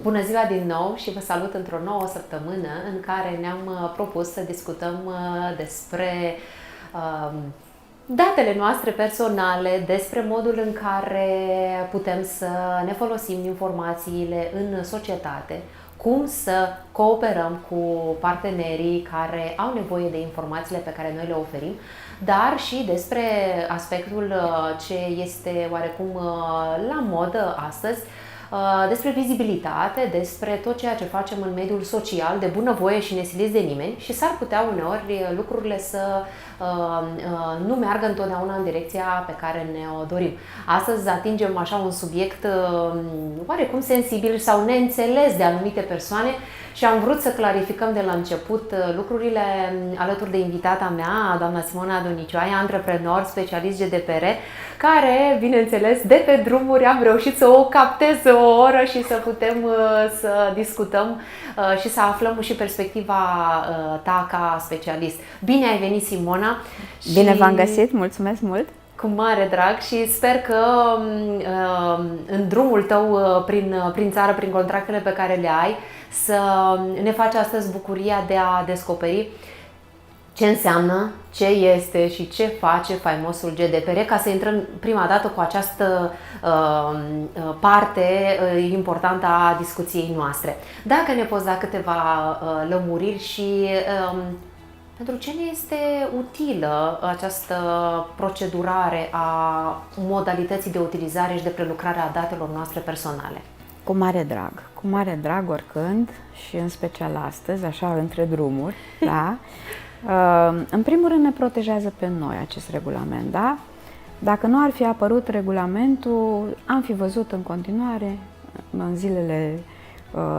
Bună ziua din nou și vă salut într-o nouă săptămână în care ne-am propus să discutăm despre datele noastre personale, despre modul în care putem să ne folosim informațiile în societate, cum să cooperăm cu partenerii care au nevoie de informațiile pe care noi le oferim, dar și despre aspectul ce este oarecum la modă astăzi, despre vizibilitate, despre tot ceea ce facem în mediul social de bunăvoie și nesiliți de nimeni și s-ar putea uneori lucrurile să nu meargă întotdeauna în direcția pe care ne-o dorim. Astăzi atingem așa un subiect oarecum sensibil sau neînțeles de anumite persoane și am vrut să clarificăm de la început lucrurile alături de invitata mea, doamna Simona Donicioaia, antreprenor, specialist GDPR, care, bineînțeles, de pe drumuri am reușit să o captez o oră și să putem să discutăm și să aflăm și perspectiva ta ca specialist. Bine ai venit, Simona! Bine v-am găsit, mulțumesc mult! Cu mare drag și sper că în drumul tău prin țară, prin contractele pe care le ai, să ne faci astăzi bucuria de a descoperi ce înseamnă, ce este și ce face faimosul GDPR, ca să intrăm prima dată cu această parte importantă a discuției noastre. Dacă ne poți da câteva lămuriri și pentru ce ne este utilă această procedurare a modalității de utilizare și de prelucrare a datelor noastre personale? Cu mare drag oricând și în special astăzi, așa între drumuri, da? În primul rând ne protejează pe noi acest regulament, da? Dacă nu ar fi apărut regulamentul, am fi văzut în continuare, în zilele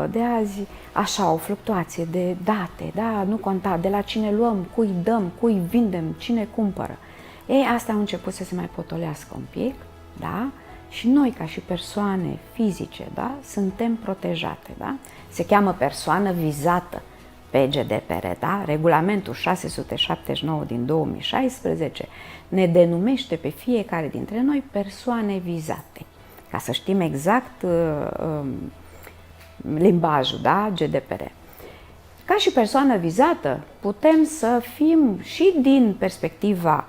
de azi, așa, o fluctuație de date, da? Nu conta de la cine luăm, cui dăm, cui vindem, cine cumpără. Ei, asta au început să se mai potolească un pic, da? Și noi, ca și persoane fizice, da? Suntem protejate, da? Se cheamă persoană vizată pe GDPR, da? Regulamentul 679 din 2016 ne denumește pe fiecare dintre noi persoane vizate. Ca să știm exact limbajul, da? GDPR. Ca și persoană vizată putem să fim și din perspectiva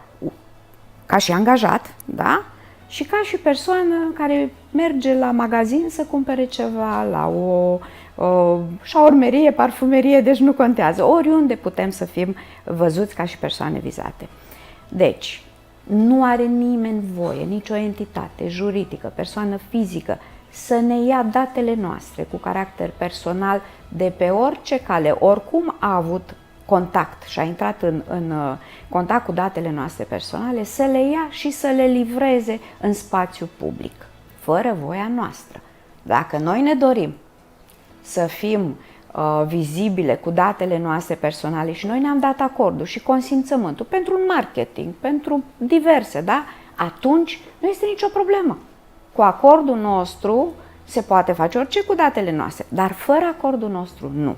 ca și angajat, da? Și ca și persoană care merge la magazin să cumpere ceva, la o șaormerie, parfumerie, deci nu contează. Oriunde putem să fim văzuți ca și persoane vizate. Deci, nu are nimeni voie, nicio entitate juridică, persoană fizică, să ne ia datele noastre cu caracter personal de pe orice cale, oricum a avut contact și a intrat în contact cu datele noastre personale, să le ia și să le livreze în spațiu public, fără voia noastră. Dacă noi ne dorim să fim vizibile cu datele noastre personale și noi ne-am dat acordul și consimțământul pentru un marketing, pentru diverse, da? Atunci nu este nicio problemă. Cu acordul nostru se poate face orice cu datele noastre, dar fără acordul nostru nu.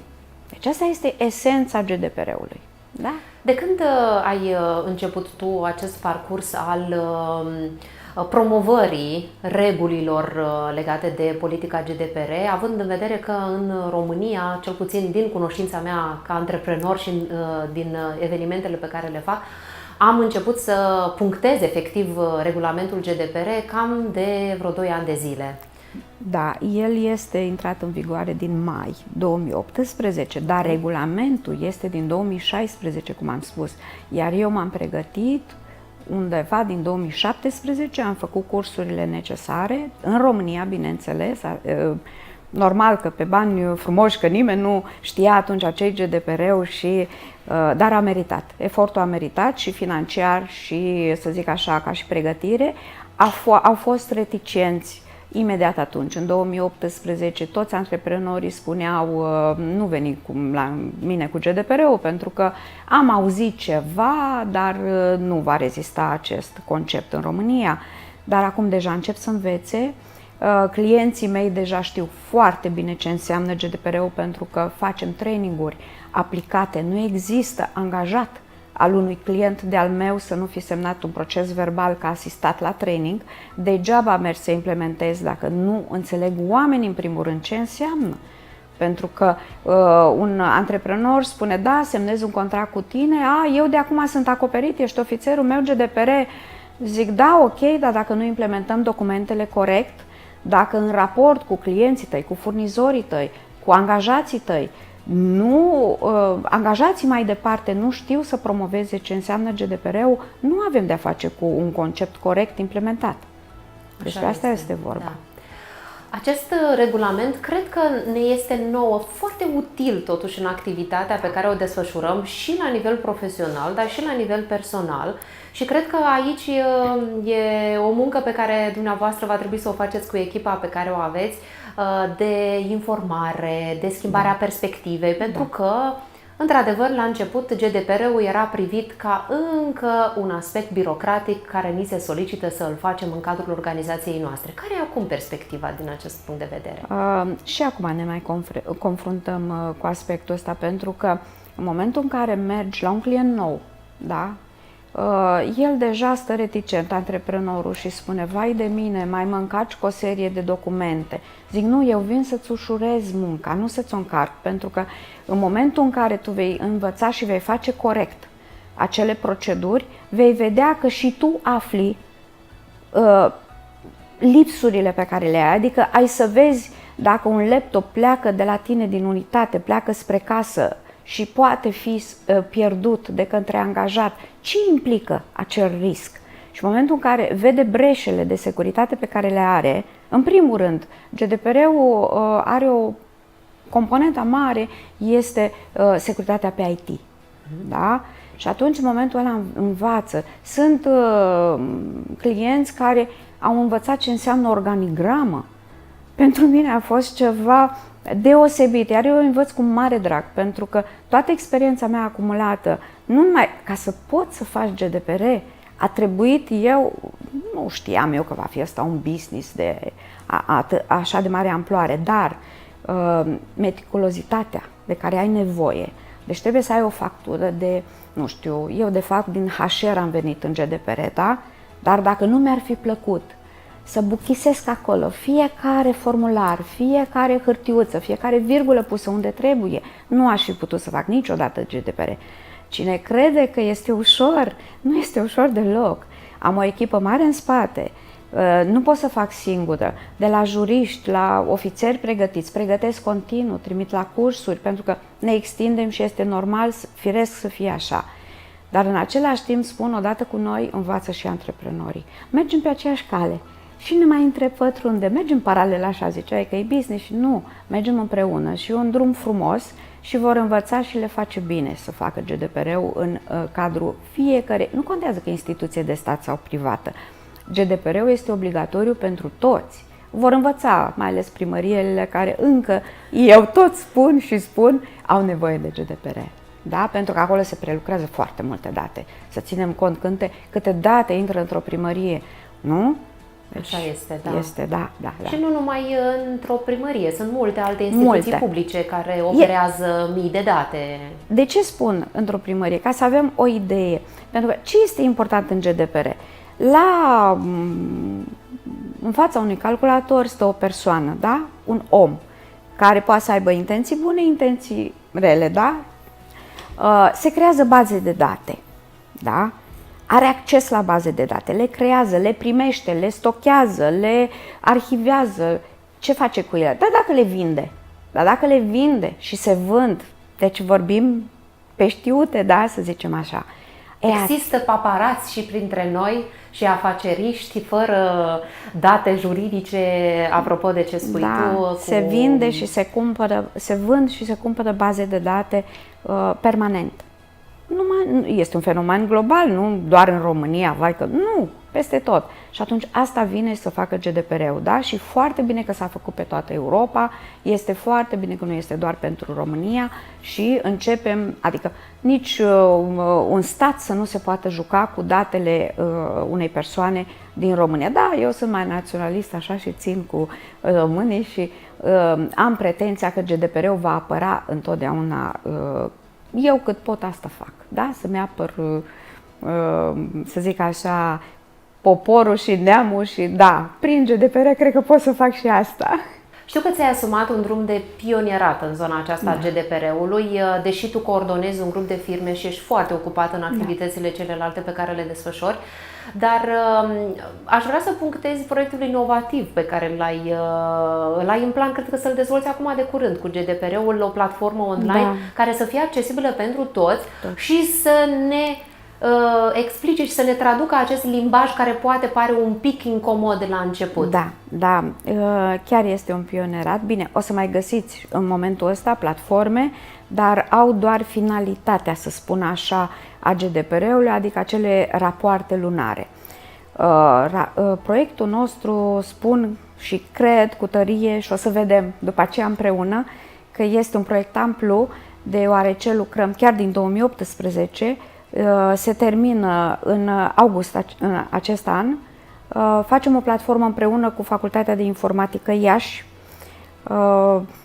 Deci asta este esența GDPR-ului. Da? De când ai început tu acest parcurs al promovării regulilor legate de politica GDPR, având în vedere că în România, cel puțin din cunoștința mea ca antreprenor și din evenimentele pe care le fac, am început să punctez efectiv regulamentul GDPR cam de vreo 2 ani de zile. Da, el este intrat în vigoare din mai 2018, dar regulamentul este din 2016, cum am spus. Iar eu m-am pregătit undeva din 2017, am făcut cursurile necesare, în România, bineînțeles, normal că pe bani frumoși, că nimeni nu știa atunci ce-i GDPR-ul dar a meritat. Efortul a meritat și financiar și, să zic așa, ca și pregătire. Au fost reticenți imediat atunci, în 2018, toți antreprenorii spuneau nu veni la mine cu GDPR-ul pentru că am auzit ceva, dar nu va rezista acest concept în România. Dar acum deja încep să învețe. Clienții mei deja știu foarte bine ce înseamnă GDPR-ul pentru că facem traininguri aplicate. Nu există angajat al unui client de-al meu să nu fi semnat un proces verbal ca asistat la training, degeaba mergi să implementezi dacă nu înțeleg oamenii în primul rând ce înseamnă. Pentru că un antreprenor spune, da, semnez un contract cu tine, eu de acum sunt acoperit, ești ofițerul meu GDPR. Zic, da, ok, dar dacă nu implementăm documentele corect, dacă în raport cu clienții tăi, cu furnizorii tăi, cu angajații tăi, angajații mai departe nu știu să promoveze ce înseamnă GDPR-ul, nu avem de-a face cu un concept corect implementat. Despre asta este vorba. Da. Acest regulament cred că ne este nouă foarte util totuși în activitatea pe care o desfășurăm și la nivel profesional, dar și la nivel personal. Și cred că aici e o muncă pe care dumneavoastră va trebui să o faceți cu echipa pe care o aveți, de informare, de schimbarea perspectivei, pentru că, într-adevăr, la început GDPR-ul era privit ca încă un aspect birocratic care ni se solicită să îl facem în cadrul organizației noastre. Care e acum perspectiva din acest punct de vedere? Și acum ne mai confruntăm cu aspectul ăsta, pentru că în momentul în care mergi la un client nou, da? El deja stă reticent, antreprenorul, și spune, vai de mine, mai mă încarci cu o serie de documente. Zic, nu, eu vin să-ți ușurez munca, nu să-ți o încarc, pentru că în momentul în care tu vei învăța și vei face corect acele proceduri, vei vedea că și tu afli lipsurile pe care le ai, adică ai să vezi dacă un laptop pleacă de la tine din unitate, pleacă spre casă, și poate fi pierdut de către angajat, ce implică acel risc? Și în momentul în care vede breșele de securitate pe care le are, în primul rând, GDPR-ul are o componentă mare, este securitatea pe IT. Da? Și atunci, în momentul ăla, învață. Sunt clienți care au învățat ce înseamnă organigramă. Pentru mine a fost ceva deosebit, iar eu învăț cu mare drag, pentru că toată experiența mea acumulată, nu numai ca să pot să faci GDPR, a trebuit nu știam eu că va fi asta un business de așa de mare amploare, dar meticulozitatea de care ai nevoie. Deci trebuie să ai o factură de, nu știu, eu de fapt din HR am venit în GDPR, da? Dar dacă nu mi-ar fi plăcut să buchisesc acolo fiecare formular, fiecare hârtiuță, fiecare virgulă pusă unde trebuie, nu aș fi putut să fac niciodată GDPR. Cine crede că este ușor, nu este ușor deloc. Am o echipă mare în spate, nu pot să fac singură. De la juriști, la ofițeri pregătesc continuu, trimit la cursuri, pentru că ne extindem și este normal, firesc să fie așa. Dar în același timp spun, odată cu noi, învață și antreprenorii. Mergem pe aceeași cale. Și ne mai întrepătrunde, mergem paralel, așa ziceai că e business, și nu, mergem împreună și un drum frumos și vor învăța și le face bine să facă GDPR-ul în cadrul fiecare, nu contează că e instituție de stat sau privată, GDPR-ul este obligatoriu pentru toți. Vor învăța, mai ales primăriile care încă, eu tot spun, au nevoie de GDPR. Da? Pentru că acolo se prelucrează foarte multe date. Să ținem cont câte date intră într-o primărie, nu? Deci, așa este, da. Este, da. Și nu numai într-o primărie, sunt multe alte instituții publice care operează mii de date. De ce spun într-o primărie? Ca să avem o idee. Pentru că ce este important în GDPR? În fața unui calculator stă o persoană, da? Un om, care poate să aibă intenții bune, intenții rele, da? Se creează baze de date, da? Are acces la baze de date, le creează, le primește, le stochează, le arhivează. Ce face cu ele? Dar dacă le vinde și se vând, deci vorbim pe știute, da, să zicem așa. Există paparați și printre noi și afaceriști fără date juridice, apropo de ce spui tu. Se vinde și se cumpără, se vând și se cumpără baze de date permanent. Este un fenomen global, nu doar în România, nu, peste tot. Și atunci asta vine să facă GDPR-ul, da? Și foarte bine că s-a făcut pe toată Europa, este foarte bine că nu este doar pentru România și începem, adică nici un stat să nu se poată juca cu datele unei persoane din România. Da, eu sunt mai naționalist așa și țin cu românii și am pretenția că GDPR-ul va apăra întotdeauna eu cât pot asta fac, da? Să-mi apăr, să zic așa, poporul și neamul și da, prin GDPR cred că pot să fac și asta. Știu că ți-ai asumat un drum de pionierat în zona aceasta a GDPR-ului, deși tu coordonezi un grup de firme și ești foarte ocupat în activitățile celelalte pe care le desfășori, dar aș vrea să punctezi proiectul inovativ pe care l-ai în plan, cred că să-l dezvolți acum de curând cu GDPR-ul, o platformă online care să fie accesibilă pentru toți și să ne explice și să ne traducă acest limbaj care poate pare un pic incomod la început. Da, chiar este un pionierat. Bine, o să mai găsiți în momentul ăsta platforme, dar au doar finalitatea, să spun așa, a GDPR-ului, adică acele rapoarte lunare. Proiectul nostru, spun și cred cu tărie și o să vedem după aceea împreună, că este un proiect amplu, deoarece lucrăm chiar din 2018, se termină în august în acest an. Facem o platformă împreună cu Facultatea de Informatică Iași.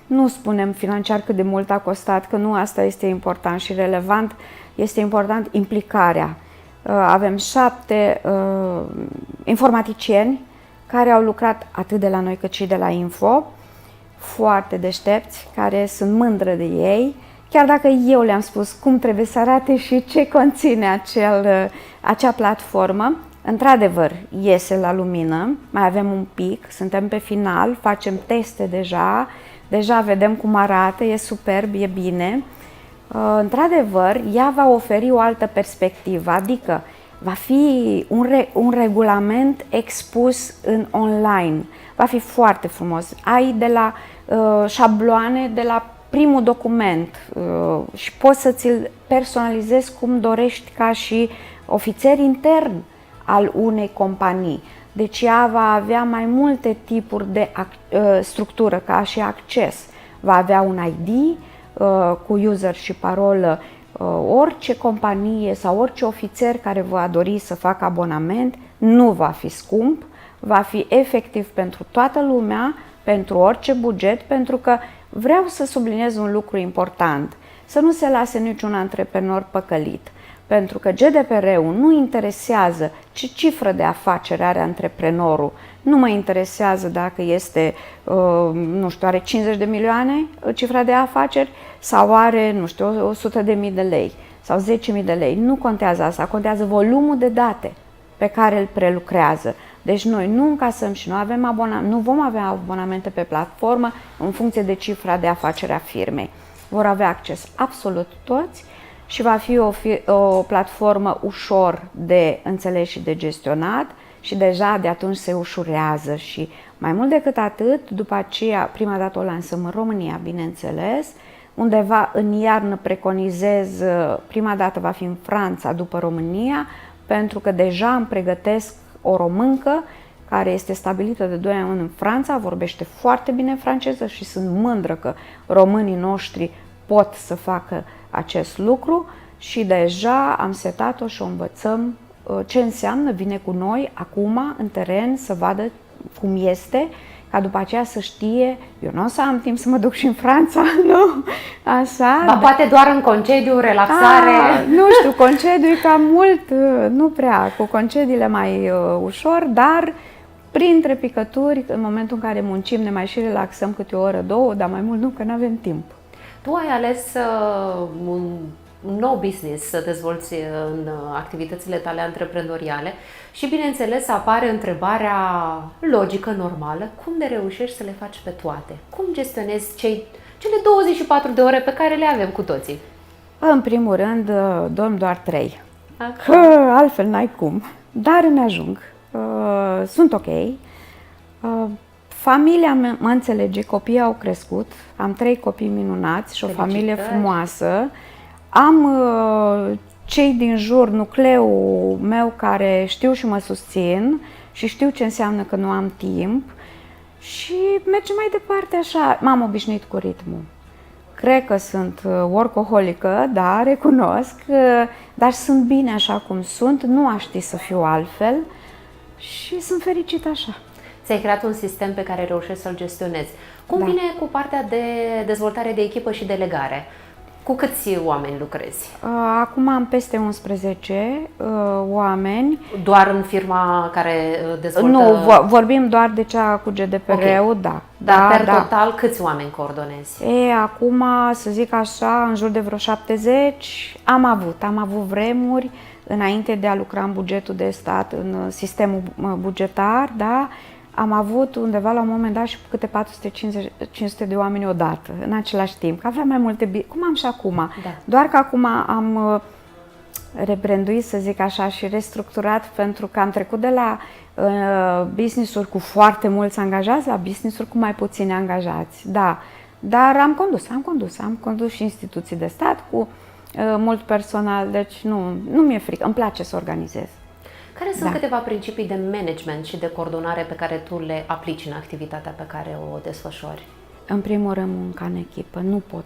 Nu spunem financiar cât de mult a costat, că nu asta este important și relevant, este important implicarea. Avem 7 informaticieni care au lucrat atât de la noi cât și de la Info, foarte deștepți, care sunt mândră de ei. Chiar dacă eu le-am spus cum trebuie să arate și ce conține acea platformă, într-adevăr iese la lumină, mai avem un pic, suntem pe final, facem teste deja vedem cum arată, e superb, e bine. Într-adevăr, ea va oferi o altă perspectivă, adică va fi un regulament expus în online, va fi foarte frumos. Ai de la șabloane, de la primul document și poți să ți-l personalizezi cum dorești ca și ofițer intern al unei companii. Deci ea va avea mai multe tipuri de structură ca și acces. Va avea un ID cu user și parolă. Orice companie sau orice ofițer care va dori să facă abonament nu va fi scump, va fi efectiv pentru toată lumea, pentru orice buget, pentru că vreau să subliniez un lucru important, să nu se lase niciun antreprenor păcălit, pentru că GDPR-ul nu interesează ce cifră de afacere are antreprenorul, nu mă interesează dacă este, nu știu, are 50 de milioane cifra de afaceri sau are, nu știu, 100.000 de lei sau 10.000 de lei, nu contează asta, contează volumul de date pe care îl prelucrează. Deci noi nu încasăm și nu vom avea abonamente pe platformă în funcție de cifra de afacere a firmei. Vor avea acces absolut toți și va fi o platformă ușor de înțeles și de gestionat și deja de atunci se ușurează și mai mult decât atât, după aceea, prima dată o lansăm în România, bineînțeles, undeva în iarnă preconizez, prima dată va fi în Franța după România, pentru că deja îmi pregătesc o româncă care este stabilită de 2 ani în Franța, vorbește foarte bine franceză și sunt mândră că românii noștri pot să facă acest lucru și deja am setat-o și o învățăm ce înseamnă, vine cu noi acum în teren să vadă cum este, ca după aceea să știe, eu nu o să am timp să mă duc și în Franța, nu? Așa. Ba, poate doar în concediu, relaxare. Nu știu, concediu e cam mult, nu prea, cu concediile mai ușor, dar printre picături, în momentul în care muncim, ne mai și relaxăm câte o oră, 2, dar mai mult nu, că nu avem timp. Tu ai ales un nou business să dezvolți în activitățile tale antreprenoriale și, bineînțeles, apare întrebarea logică, normală, cum de reușești să le faci pe toate? Cum gestionezi cele 24 de ore pe care le avem cu toții? În primul rând, dorm doar 3, că altfel n-ai cum, dar îmi ajung, sunt ok. Familia mă înțelege, copiii au crescut, am 3 copii minunați și o familie frumoasă. Am cei din jur, nucleul meu care știu și mă susțin și știu ce înseamnă că nu am timp și mergem mai departe așa. M-am obișnuit cu ritmul. Cred că sunt workaholică, da, recunosc, dar sunt bine așa cum sunt, nu aș ști să fiu altfel și sunt fericită așa. Ți-ai creat un sistem pe care reușești să-l gestionezi. Cum vine cu partea de dezvoltare de echipă și delegare? Cu câți oameni lucrezi? Acum am peste 11 oameni. Doar în firma care dezvoltă... Nu, vorbim doar de cea cu GDPR-ul, okay. Da. Dar per total câți oameni coordonezi? Acum, să zic așa, în jur de vreo 70 am avut vremuri înainte de a lucra în bugetul de stat, în sistemul bugetar, da? Am avut undeva la un moment dat și câte 400-500 de oameni odată, în același timp, că aveam mai multe, cum am și acum. Da. Doar că acum am rebranduit, să zic așa, și restructurat, pentru că am trecut de la business-uri cu foarte mulți angajați la business-uri cu mai puțini angajați. Da, dar am condus și instituții de stat cu mult personal, deci nu mi-e frică, îmi place să organizez. Care sunt câteva principii de management și de coordonare pe care tu le aplici în activitatea pe care o desfășori? În primul rând, munca în echipă. Nu pot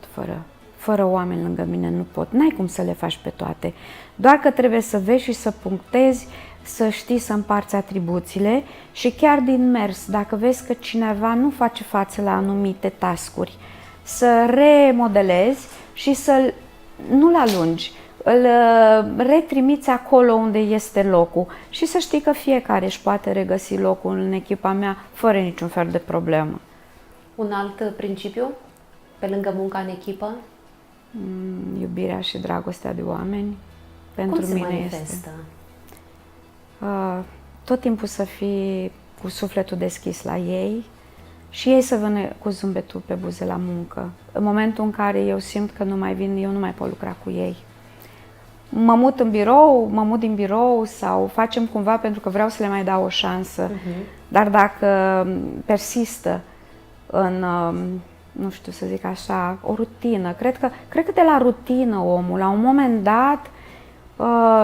fără oameni lângă mine, nu pot. N-ai cum să le faci pe toate. Doar că trebuie să vezi și să punctezi, să știi să împarți atribuțiile și chiar din mers, dacă vezi că cineva nu face față la anumite task-uri, să remodelezi și să nu-l alungi. Îl retrimiți acolo unde este locul și să știi că fiecare își poate regăsi locul în echipa mea fără niciun fel de problemă. Un alt principiu, pe lângă munca în echipă? Iubirea și dragostea de oameni. Pentru mine mine manifestă? Este tot timpul să fii cu sufletul deschis la ei și ei să vină cu zâmbetul pe buze la muncă. În momentul în care eu simt că nu mai vin, eu nu mai pot lucra cu ei. Mă mut din birou sau facem cumva pentru că vreau să le mai dau o șansă. Dar dacă persistă în, nu știu să zic așa, o rutină, cred că de la rutină omul, la un moment dat,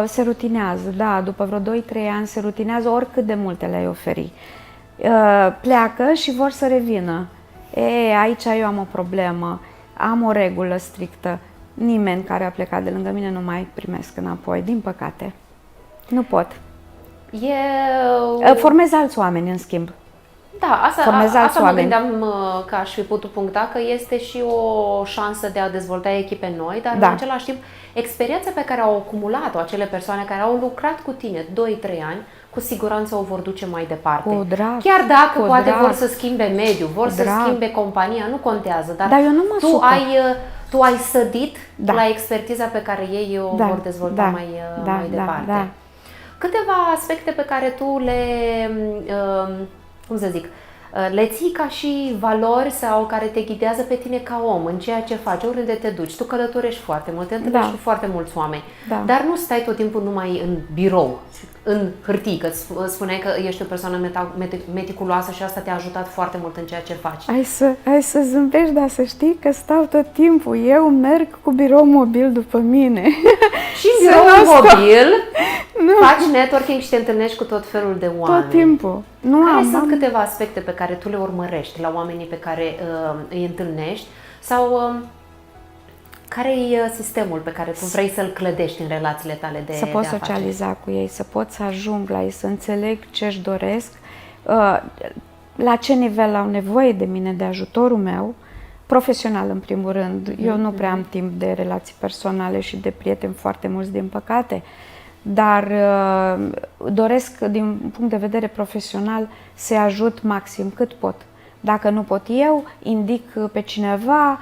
se rutinează, da, după vreo 2-3 ani se rutinează oricât de multe le-ai oferi. Pleacă și vor să revină. Aici eu am o problemă, am o regulă strictă. Nimeni care a plecat de lângă mine nu mai primesc înapoi, din păcate. Nu pot. Formez alți oameni, în schimb. Da, asta mă gândeam că aș fi putut puncta, că este și o șansă de a dezvolta echipe noi, dar în același timp, experiența pe care au acumulat-o acele persoane care au lucrat cu tine 2-3 ani, cu siguranță o vor duce mai departe. Cu drag, chiar dacă poate vor să schimbe mediul, vor să schimbe compania, nu contează, dar eu nu mă tu ai sădit la expertiza pe care ei o vor dezvolta mai departe. Câteva aspecte pe care tu le ții ca și valori sau care te ghidează pe tine ca om în ceea ce faci, oriunde te duci. Tu călătorești foarte mult, te întâlnești cu foarte mulți oameni, dar nu stai tot timpul numai în birou, în hârtii, că spuneai că ești o persoană meticuloasă și asta te-a ajutat foarte mult în ceea ce faci. Hai să zâmbești, dar să știi că stau tot timpul. Eu merg cu birou mobil după mine. Și în birou mobil faci networking și te întâlnești cu tot felul de oameni. Tot timpul. Care sunt câteva aspecte pe care tu le urmărești la oamenii pe care îi întâlnești sau care e sistemul pe care tu vrei să-l clădești în relațiile tale de afaceri? Să pot socializa cu ei, să pot să ajung la ei, să înțeleg ce își doresc, la ce nivel au nevoie de mine, de ajutorul meu, profesional în primul rând. Eu nu prea am timp de relații personale și de prieteni foarte mulți, din păcate, dar doresc, din punct de vedere profesional, să-i ajut maxim cât pot. Dacă nu pot eu, indic pe cineva.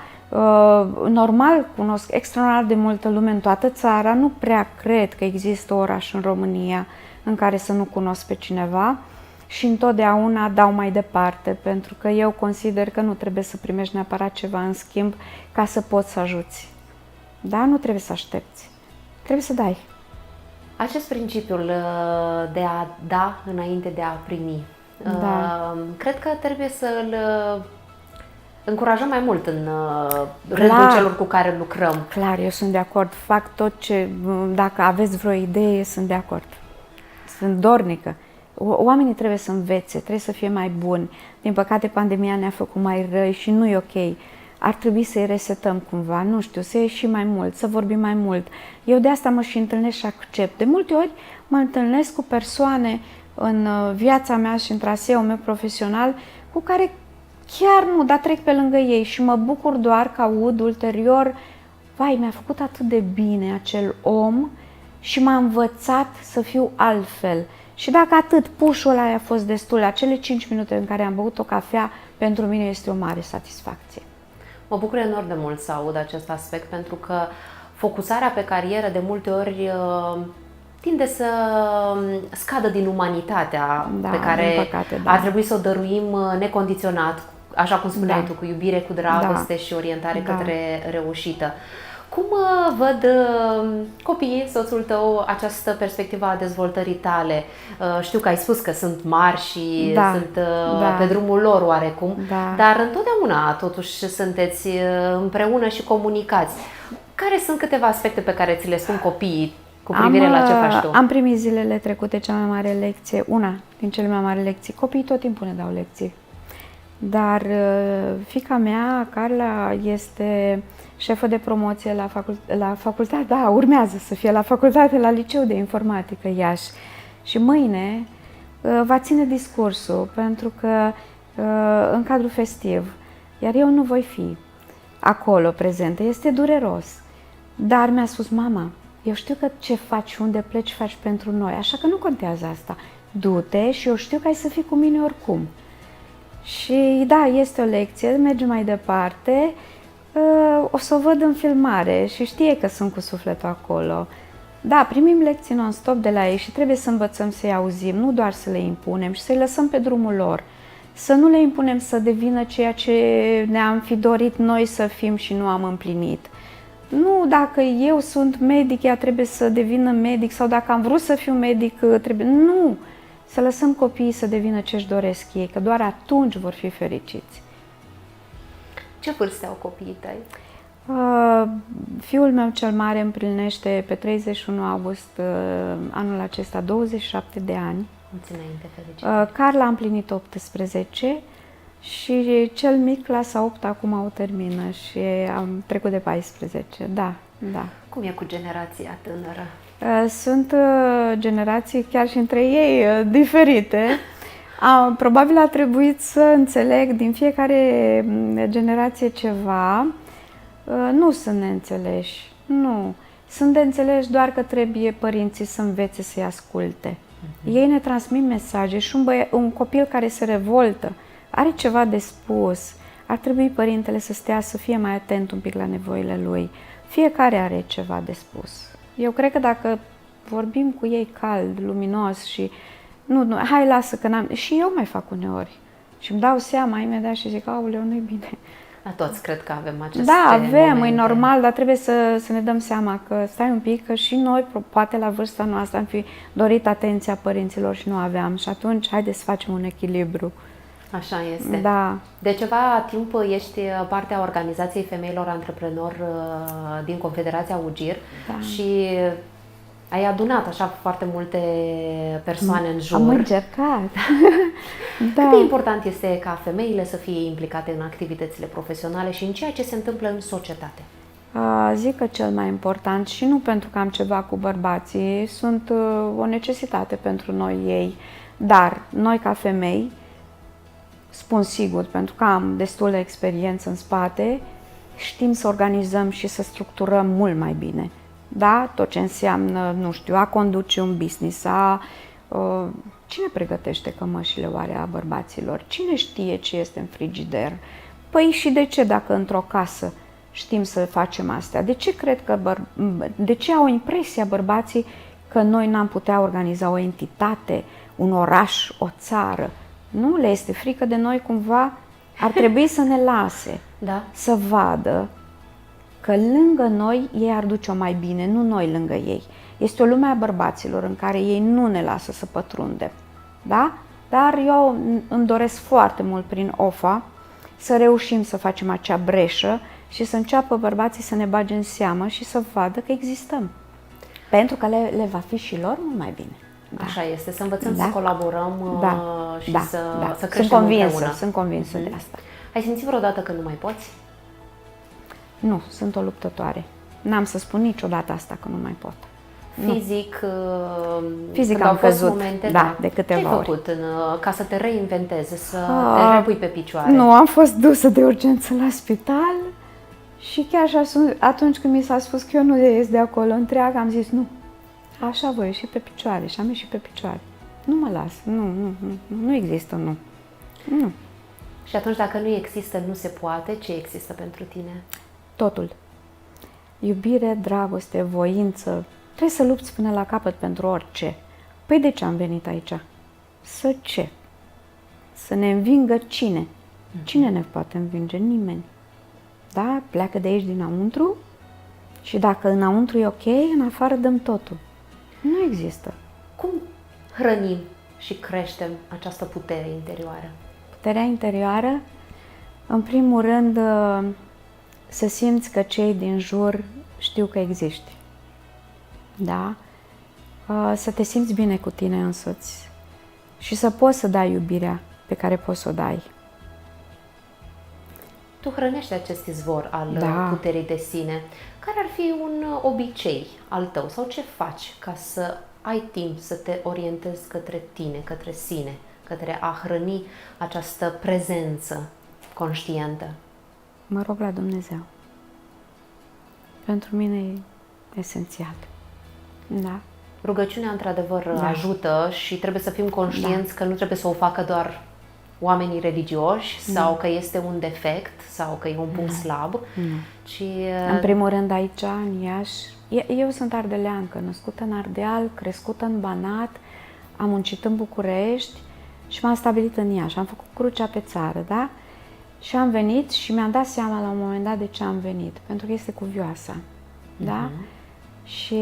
Normal, cunosc extraordinar de multă lume în toată țara, nu prea cred că există oraș în România în care să nu cunosc pe cineva și întotdeauna dau mai departe, pentru că eu consider că nu trebuie să primești neapărat ceva în schimb ca să poți să ajuți. Da? Nu trebuie să aștepți. Trebuie să dai. Acest principiul de a da înainte de a primi, cred că trebuie să-l încurajăm mai mult în rândul celor cu care lucrăm. Clar, eu sunt de acord. Fac tot ce, dacă aveți vreo idee, sunt de acord. Sunt dornică. Oamenii trebuie să învețe, trebuie să fie mai buni. Din păcate, pandemia ne-a făcut mai răi și nu e ok. Ar trebui să-i resetăm cumva, nu știu, să ieșim mai mult, să vorbim mai mult. Eu de asta mă și întâlnesc și accept. De multe ori mă întâlnesc cu persoane în viața mea și în traseul meu profesional cu care chiar nu, dar trec pe lângă ei și mă bucur doar că aud ulterior vai, mi-a făcut atât de bine acel om și m-a învățat să fiu altfel. Și dacă atât, pușul ăla a fost destul, acele 5 minute în care am băut o cafea, pentru mine este o mare satisfacție. Mă bucur enorm de mult să aud acest aspect, pentru că focusarea pe carieră de multe ori tinde să scadă din umanitatea pe care păcate, ar trebui să o dăruim necondiționat, așa cum spuneai tu, cu iubire, cu dragoste și orientare către reușită. Cum văd copiii, soțul tău, această perspectivă a dezvoltării tale? Știu că ai spus că sunt mari și sunt pe drumul lor oarecum, dar întotdeauna totuși sunteți împreună și comunicați. Care sunt câteva aspecte pe care ți le spun copiii cu privire la ce faci tu? Am primit zilele trecute cea mai mare lecție, una din cele mai mari lecții. Copiii tot timpul ne dau lecții. Dar fiica mea, Carla, este șefă de promoție la facultate, urmează să fie la facultate, la Liceu de Informatică Iași. Și mâine va ține discursul, pentru că în cadrul festiv, iar eu nu voi fi acolo prezentă. Este dureros. Dar mi-a spus, mama, eu știu că ce faci, unde pleci, faci pentru noi, așa că nu contează asta. Du-te și eu știu că ai să fii cu mine oricum. Și da, este o lecție, merge mai departe, o să o văd în filmare și știe că sunt cu sufletul acolo. Da, primim lecții non-stop de la ei și trebuie să învățăm să-i auzim, nu doar să le impunem și să-i lăsăm pe drumul lor. Să nu le impunem să devină ceea ce ne-am fi dorit noi să fim și nu am împlinit. Nu, dacă eu sunt medic, ea trebuie să devină medic, sau dacă am vrut să fiu medic, trebuie... Nu! Să lăsăm copiii să devină ce-și doresc ei, că doar atunci vor fi fericiți. Ce vârste au copiii tăi? Fiul meu cel mare împlinește pe 31 august anul acesta 27 de ani. Mulți înainte, fericit. Carla a împlinit 18 și cel mic, clasa 8, acum o termină și am trecut de 14. Da. Cum e cu generația tânără? Sunt generații chiar și între ei diferite. Probabil a trebuit să înțeleg din fiecare generație ceva. Nu sunt neînțeleși, nu. Sunt de înțeles doar că trebuie părinții să învețe să-i asculte. Ei ne transmit mesaje și un copil care se revoltă, are ceva de spus, ar trebui părintele să stea, să fie mai atent un pic la nevoile lui. Fiecare are ceva de spus. Eu cred că dacă vorbim cu ei cald, luminos și nu, hai lasă că n-am... Și eu mai fac uneori. Și îmi dau seama imediat și zic, aoleu, nu-i bine. La toți cred că avem aceste avem, momente. E normal, dar trebuie să ne dăm seama că stai un pic, că și noi, poate la vârsta noastră, am fi dorit atenția părinților și nu aveam. Și atunci, haideți să facem un echilibru. Așa este. Da. De ceva timp ești partea Organizației Femeilor Antreprenori din Confederația UGIR și ai adunat așa foarte multe persoane în jur. Am încercat. Cât de important este ca femeile să fie implicate în activitățile profesionale și în ceea ce se întâmplă în societate? Zic că cel mai important, și nu pentru că am ceva cu bărbații, sunt o necesitate pentru noi ei, dar noi ca femei, spun sigur, pentru că am destul de experiență în spate, știm să organizăm și să structurăm mult mai bine. Da? Tot ce înseamnă, nu știu, a conduce un business, cine pregătește cămășile oare a bărbaților? Cine știe ce este în frigider? Păi și de ce dacă într-o casă știm să facem astea? De ce cred că de ce au impresia bărbații că noi n-am putea organiza o entitate, un oraș, o țară? Nu le este frică de noi cumva? Ar trebui să ne lase să vadă că lângă noi ei ar duce-o mai bine, nu noi lângă ei. Este o lume a bărbaților în care ei nu ne lasă să pătrundem. Da? Dar eu îmi doresc foarte mult prin OFA să reușim să facem acea breșă și să înceapă bărbații să ne bage în seamă și să vadă că existăm. Pentru că le va fi și lor mult mai bine. Da. Așa este, să învățăm să colaborăm și să creștem împreună. Sunt convinsă de asta. Ai simțit vreodată că nu mai poți? Nu, sunt o luptătoare. N-am să spun niciodată asta că nu mai pot. Fizic am căzut, momente, de câteva ori. Ce ai făcut ca să te reinventezi, să te repui pe picioare? Nu, am fost dusă de urgență la spital Și chiar și atunci când mi s-a spus că eu nu ies de acolo întreagă, am zis nu. Așa voi ieși pe picioare și am ieșit pe picioare. Nu mă las, nu există, nu. Nu. Și atunci dacă nu există, nu se poate, ce există pentru tine? Totul. Iubire, dragoste, voință. Trebuie să lupți până la capăt pentru orice. Păi de ce am venit aici? Să ce? Să ne învingă cine? Cine ne poate învinge? Nimeni. Da? Pleacă de aici dinăuntru și dacă înăuntru e ok, în afară dăm totul. Nu există. Cum hrănim și creștem această putere interioară? Puterea interioară, în primul rând, să simți că cei din jur știu că existi. Da? Să te simți bine cu tine însuți și să poți să dai iubirea pe care poți să o dai. Tu hrănești acest izvor al puterii de sine. Care ar fi un obicei al tău sau ce faci ca să ai timp să te orientezi către tine, către sine, către a hrăni această prezență conștientă? Mă rog la Dumnezeu. Pentru mine e esențial. Da. Rugăciunea, într-adevăr, ajută și trebuie să fim conștienți că nu trebuie să o facă doar oamenii religioși sau că este un defect sau că e un punct slab, ci... În primul rând aici, în Iași, eu sunt ardeleancă, născută în Ardeal, crescută în Banat, am muncit în București și m-am stabilit în Iași. Am făcut crucea pe țară, da? Și am venit și mi-am dat seama la un moment dat de ce am venit, pentru că este cuvioasa, da? Și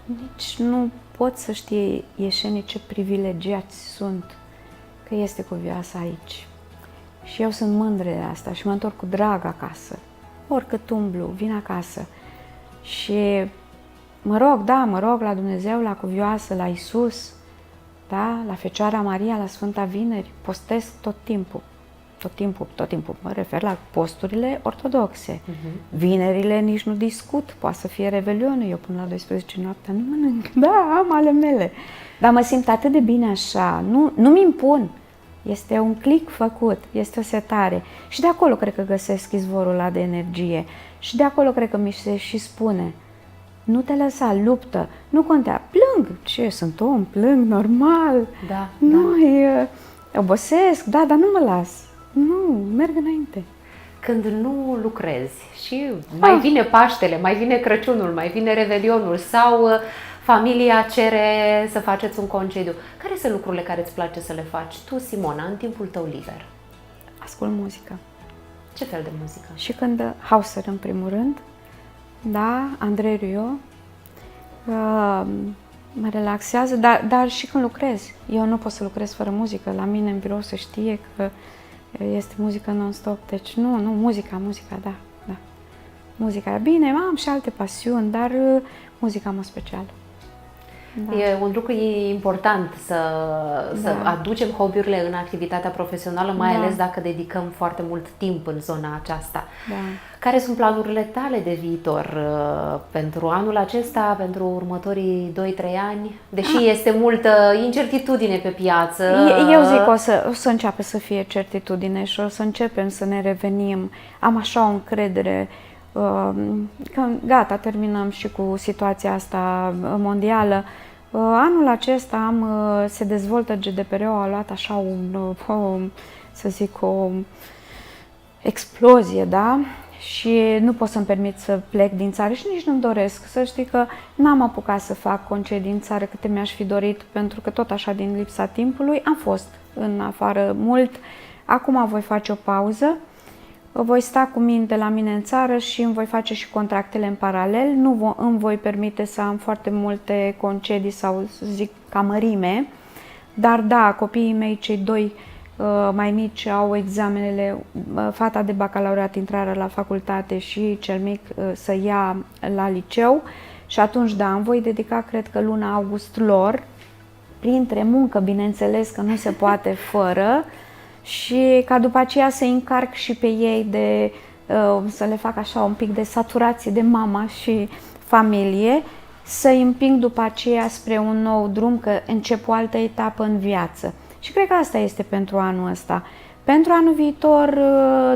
nici nu pot să știe ieșenii ce privilegiați sunt că este cuvioasa aici. Și eu sunt mândră de asta și mă întorc cu drag acasă. Oricât umblu, vin acasă. Și mă rog la Dumnezeu, la cuvioasă, la Iisus, da? La Fecioara Maria, la Sfânta Vineri, postesc tot timpul. Tot timpul. Mă refer la posturile ortodoxe. Vinerile nici nu discut, poate să fie revelionul. Eu până la 12 noaptea nu mănânc. Da, am ale mele. Dar mă simt atât de bine așa. Nu-mi impun. Este un click făcut, este o setare. Și de acolo cred că găsesc izvorul ăla de energie. Și de acolo cred că mi se și spune: nu te lăsa, luptă, nu contează. Plâng. Ce, sunt om, plâng, normal. Da, Obosesc, dar nu mă las. Nu, merg înainte. Când nu lucrezi și mai vine Paștele, mai vine Crăciunul, mai vine Revelionul sau familia cere să faceți un concediu, care sunt lucrurile care îți place să le faci tu, Simona, în timpul tău liber? Ascult muzică. Ce fel de muzică? Și când Hauser, în primul rând, da, Andrei Rieu, mă relaxează, dar și când lucrez. Eu nu pot să lucrez fără muzică. La mine în birou se știe că este muzică non-stop, deci nu, muzica, da. Muzica, bine, am și alte pasiuni, dar muzica mă special. Da. E un lucru important să aducem hobby-urile în activitatea profesională, mai ales dacă dedicăm foarte mult timp în zona aceasta. Da. Care sunt planurile tale de viitor pentru anul acesta, pentru următorii 2-3 ani? Deși este multă incertitudine pe piață. Eu zic că o să înceapă să fie certitudine și o să începem să ne revenim. Am așa o încredere că gata, terminăm și cu situația asta mondială. Anul acesta se dezvoltă GDPR-ul, a luat așa o explozie, da? Și nu pot să-mi permit să plec din țară și nici nu-mi doresc. Să știi că n-am apucat să fac concedii din țară câte mi-aș fi dorit, pentru că tot așa din lipsa timpului am fost în afară mult. Acum voi face o pauză. Voi sta cu minte la mine în țară și îmi voi face și contractele în paralel. Nu îmi voi permite să am foarte multe concedii sau, să zic, ca mărime. Dar da, copiii mei, cei doi mai mici, au examenele, fata de bacalaureat, intrarea la facultate și cel mic să ia la liceu. Și atunci, da, îmi voi dedica, cred că luna august lor, printre muncă, bineînțeles că nu se poate fără, și ca după aceea să încarc și pe ei să le fac așa un pic de saturație de mama și familie, să-i împing după aceea spre un nou drum, că încep o altă etapă în viață. Și cred că asta este pentru anul ăsta. Pentru anul viitor,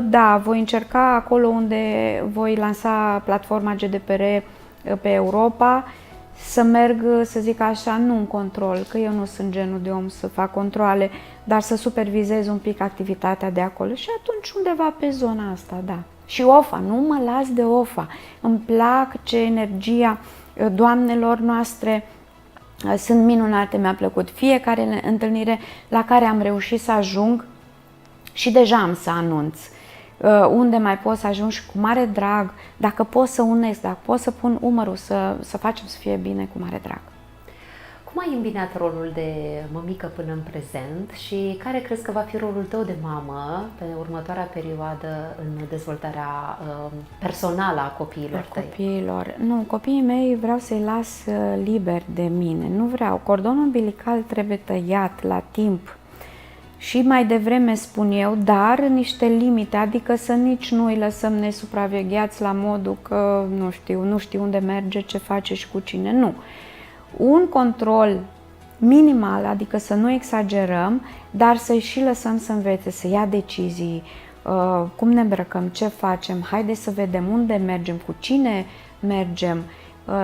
da, voi încerca acolo unde voi lansa platforma GDPR pe Europa, să merg, să zic așa, nu în control, că eu nu sunt genul de om să fac controle, dar să supervizez un pic activitatea de acolo și atunci undeva pe zona asta, da. Și OFA, nu mă las de OFA. Îmi plac ce energia doamnelor noastre sunt minunate, mi-a plăcut fiecare întâlnire la care am reușit să ajung și deja am să anunț unde mai pot să ajung și cu mare drag, dacă pot să unesc, dacă pot să pun umărul, să facem să fie bine, cu mare drag. Cum ai îmbinat rolul de mămică până în prezent și care crezi că va fi rolul tău de mamă pe următoarea perioadă în dezvoltarea personală a copiilor tăi? Copiilor. Nu, copiii mei vreau să-i las liberi de mine. Nu vreau. Cordonul umbilical trebuie tăiat la timp. Și mai devreme spun eu, dar în niște limite, adică să nici nu îi lăsăm nesupravegheați la modul că nu știu unde merge, ce face și cu cine, nu. Un control minimal, adică să nu exagerăm, dar să-i și lăsăm să învețe, să ia decizii, cum ne îmbrăcăm, ce facem, haide să vedem unde mergem, cu cine mergem.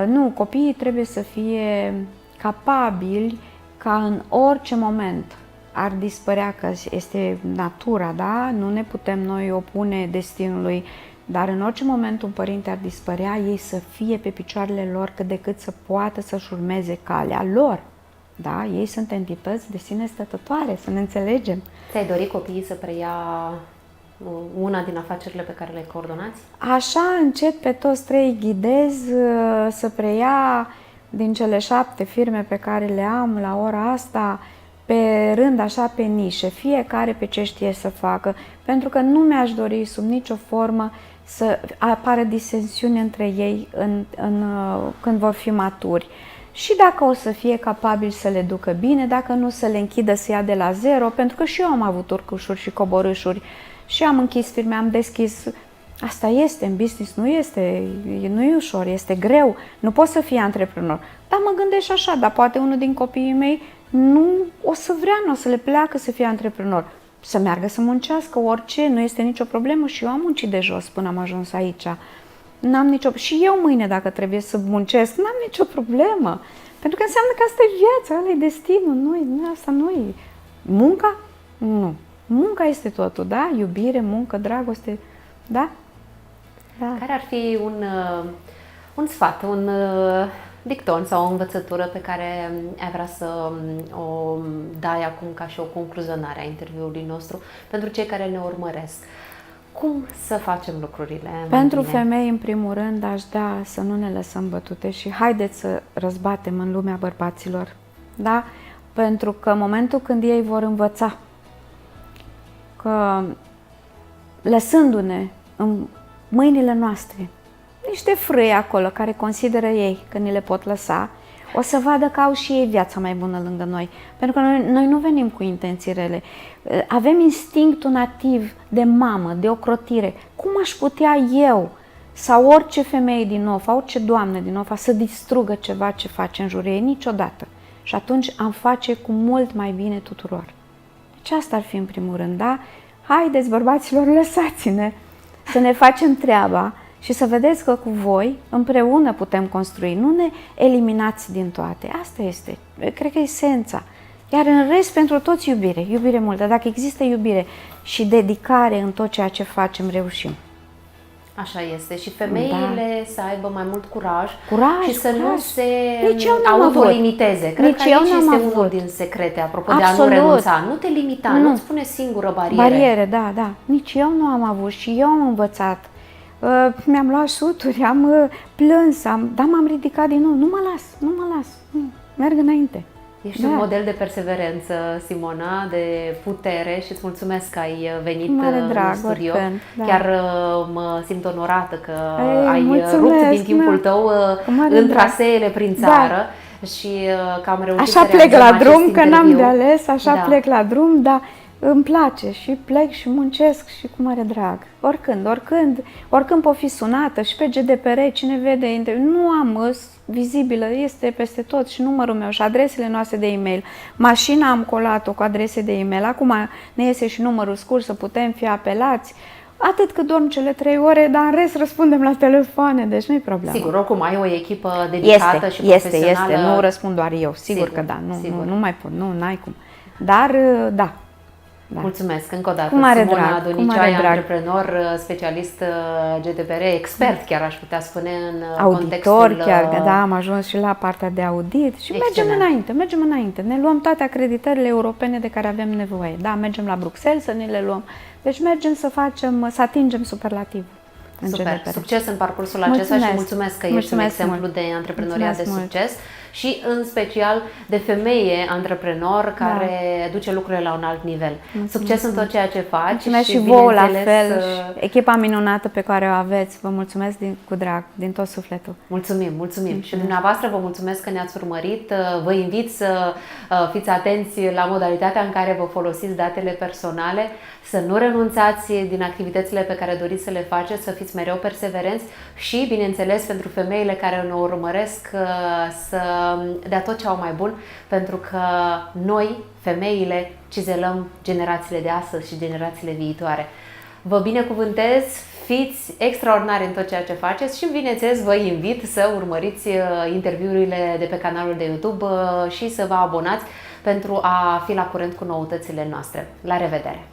Nu, copiii trebuie să fie capabili ca în orice moment ar dispărea, că este natura, da? Nu ne putem noi opune destinului, dar în orice moment un părinte ar dispărea, ei să fie pe picioarele lor cât de cât să poată să-și urmeze calea lor. Da? Ei sunt entități de sine stătătoare, să ne înțelegem. Ți-ai dorit copiii să preia una din afacerile pe care le coordonați? Așa, încet pe toți trei ghidez să preia din cele 7 firme pe care le am la ora asta, pe rând, așa, pe nișe, fiecare pe ce știe să facă, pentru că nu mi-aș dori sub nicio formă să apară disensiune între ei când vor fi maturi. Și dacă o să fie capabili să le ducă bine, dacă nu, să le închidă, să ia de la zero, pentru că și eu am avut urcușuri și coborâșuri și am închis firme, am deschis. Asta este, în business nu e ușor, este greu, nu poți să fii antreprenor. Dar mă gândesc așa, dar poate unul din copiii mei nu o să vrea, nu o să le pleacă să fie antreprenor. Să meargă să muncească, orice, nu este nicio problemă și eu am muncit de jos până am ajuns aici. Și eu mâine, dacă trebuie să muncesc, n-am nicio problemă. Pentru că înseamnă că asta e viața, ăla e destinul, asta nu e. Munca? Nu. Munca este totul, da? Iubire, muncă, dragoste, da? Da. Care ar fi un sfat, un dicton sau o învățătură pe care ai vrea să o dai acum ca și o concluzionare a interviului nostru pentru cei care ne urmăresc? Cum să facem lucrurile pentru bine? Femei, în primul rând, aș da să nu ne lăsăm bătute și haideți să răzbatem în lumea bărbaților. Da? Pentru că în momentul când ei vor învăța că lăsându-ne în mâinile noastre niște frâi acolo care consideră ei că ni le pot lăsa, o să vadă că au și ei viața mai bună lângă noi. Pentru că noi nu venim cu intenții rele. Avem instinctul nativ de mamă, de ocrotire. Cum aș putea eu sau orice femeie din OFA, orice doamnă din OFA să distrugă ceva ce face în jurul ei? Niciodată. Și atunci am face cu mult mai bine tuturor. Deci asta ar fi în primul rând, da? Haideți, bărbaților, lăsați-ne să ne facem treaba și să vedeți că cu voi împreună putem construi. Nu ne eliminați din toate. Asta este, cred că, esența. Iar în rest, pentru toți iubire, iubire multă. Dacă există iubire și dedicare în tot ceea ce facem, reușim. Așa este. Și femeile să aibă mai mult curaj și să curaj. Nu se autolimiteze. Cred că aici este unul din secrete, apropo de a nu renunța. Nu te limita, nu-ți pune singură bariere. Bariere, da. Nici eu nu am avut și eu am învățat. Mi-am luat șuturi, am plâns, dar m-am ridicat din nou. Nu mă las. Merg înainte. Ești un model de perseverență, Simona, de putere și îți mulțumesc că ai venit în studio. Chiar mă simt onorată că ai rupt din timpul tău în traseele prin țară și că am reușit să plec la drum, că n-am de ales, plec la drum, dar îmi place și plec și muncesc și cu mare drag. Oricând pot fi sunată și pe GDPR, cine vede, nu am vizibilă, este peste tot și numărul meu și adresele noastre de e-mail. Mașina am colat-o cu adrese de e-mail, acum ne iese și numărul scurt să putem fi apelați. Atât cât dorm cele 3 ore, dar în rest răspundem la telefoane, deci nu-i problemă. Sigur, oricum ai o echipă dedicată și profesională. Este, nu răspund doar eu, sigur că da, nu mai pot, n-ai cum. Dar, da. Mulțumesc încă o dată. Cu mare Simona drag, Dunicioaia, antreprenor, specialist GDPR, expert chiar aș putea spune în contextul... chiar, da, am ajuns și la partea de audit și mergem înainte. Ne luăm toate acreditările europene de care avem nevoie. Da, mergem la Bruxelles să ne le luăm. Deci mergem să atingem superlativul. Super, succes în parcursul acesta și mulțumesc că ești un exemplu de antreprenoriat de succes și în special de femeie antreprenor care duce lucrurile la un alt nivel. Succes în tot ceea ce faci. Mulțumesc și vouă la fel, echipa minunată pe care o aveți. Vă mulțumesc cu drag, din tot sufletul. Mulțumim. Și dumneavoastră vă mulțumesc că ne-ați urmărit. Vă invit să fiți atenți la modalitatea în care vă folosiți datele personale, să nu renunțați din activitățile pe care doriți să le faceți, să fiți mereu perseverenți și, bineînțeles, pentru femeile care ne urmăresc, să dea tot ce au mai bun, pentru că noi, femeile, cizelăm generațiile de astăzi și generațiile viitoare. Vă binecuvântez, fiți extraordinari în tot ceea ce faceți și, bineînțeles, vă invit să urmăriți interviurile de pe canalul de YouTube și să vă abonați pentru a fi la curent cu noutățile noastre. La revedere!